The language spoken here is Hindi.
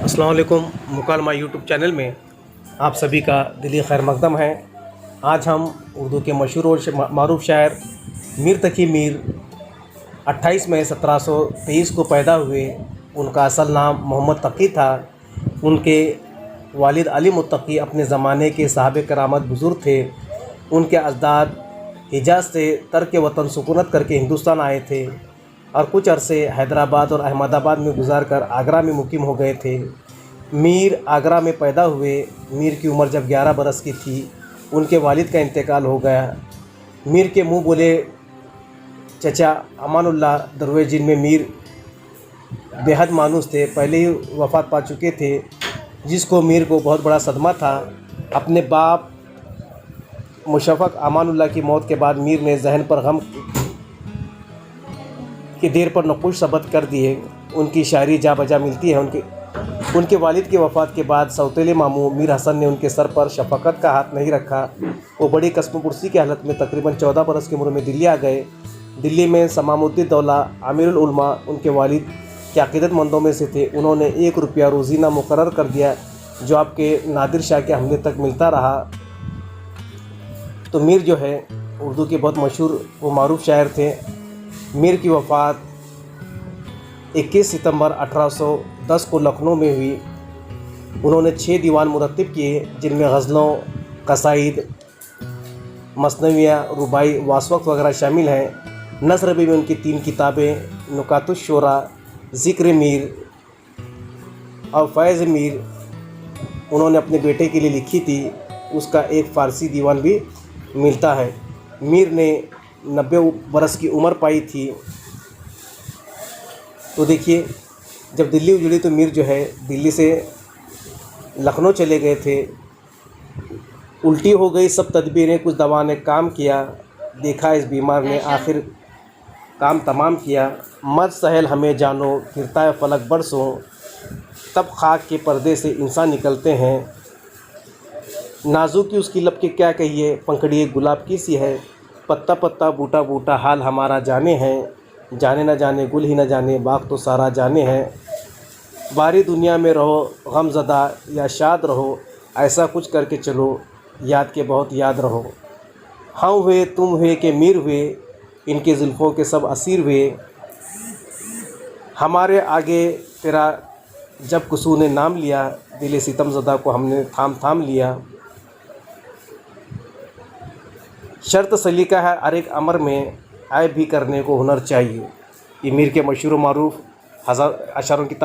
अस्सलाम वालेकुम। मुकालमा यूट्यूब चैनल में आप सभी का दिली खैर मकदम है। आज हम उर्दू के मशहूर और मारूफ शायर मीर तकी मीर 28 मई 1723 को पैदा हुए। उनका असल नाम मोहम्मद तकी था। उनके वालिद अली मुत्तकी अपने ज़माने के साहब करामत बुज़ुर्ग थे। उनके अजदाद हिजाज़ से तर्क वतन सुकूनत करके हिंदुस्तान आए थे और कुछ अरसे हैदराबाद और अहमदाबाद में गुजारकर आगरा में मुकीम हो गए थे। मीर आगरा में पैदा हुए। मीर की उम्र जब 11 बरस की थी उनके वालिद का इंतकाल हो गया। मीर के मुँह बोले चचा अमानुल्लाह दरवेश, जिनमें मीर बेहद मानूस थे, पहले ही वफ़ात पा चुके थे, जिसको मीर को बहुत बड़ा सदमा था। अपने बाप मुशफ़क़ अमानुल्लाह की मौत के बाद मीर ने जहन पर गम की देर पर नकुश सबत कर दिए। उनकी शायरी जा बजा मिलती है। उनके वालिद की वफ़ात के बाद सौतेले मामू मीर हसन ने उनके सर पर शफ़क़त का हाथ नहीं रखा। वो बड़ी कस्म-पुरसी की हालत में तकरीबन 14 बरस की उम्र में दिल्ली आ गए। दिल्ली में समामुद्दीन दौला आमिरुल उलमा उनके वालिद के अक़ीदतमंदों में से थे। उन्होंने 1 रुपया रोज़ीना मुकर्रर कर दिया, जो आपके नादिर शाह के हमले तक मिलता रहा। तो मीर जो है उर्दू के बहुत मशहूर व मारूफ शायर थे। मीर की वफ़ात 21 सितंबर 1810 को लखनऊ में हुई। उन्होंने 6 दीवान मुरत्तिब किए, जिनमें गज़लों, कसाइद, मसनवियाँ, रुबाई, वासवक्त वगैरह शामिल हैं। नज़्र में उनकी 3 किताबें नुकातुश्शोरा, ज़िक्र मीर और फ़ैज़ मीर उन्होंने अपने बेटे के लिए लिखी थी। उसका एक फ़ारसी दीवान भी मिलता है। मीर ने 90 बरस की उम्र पाई थी। तो देखिए, जब दिल्ली उजड़ी तो मीर जो है दिल्ली से लखनऊ चले गए थे। उल्टी हो गई सब तदबीरें, कुछ दवा ने काम किया, देखा इस बीमार ने आखिर काम तमाम किया। मत सहल हमें जानो, फिरता है फलक बरसों, तब खाक के पर्दे से इंसान निकलते हैं। नाजुक की उसकी लब के क्या कहिए, पंखड़ी एक गुलाब की सी है, पत्ता पत्ता बूटा बूटा हाल हमारा जाने हैं। जाने न जाने गुल ही न जाने, बाग तो सारा जाने हैं। बारी दुनिया में रहो गमज़दा या शाद रहो, ऐसा कुछ करके चलो, याद के बहुत याद रहो। हम हुए तुम हुए के मीर हुए, इनके जुल्फ़ों के सब असीर हुए। हमारे आगे तेरा जब कुसूर ने नाम लिया, दिल सितमज़दा को हमने थाम थाम लिया। शर्त सलीका है हर एक अमर में, ऐब भी करने को हुनर चाहिए। ये मीर के मशहूर मारूफ हज़ार अशारों की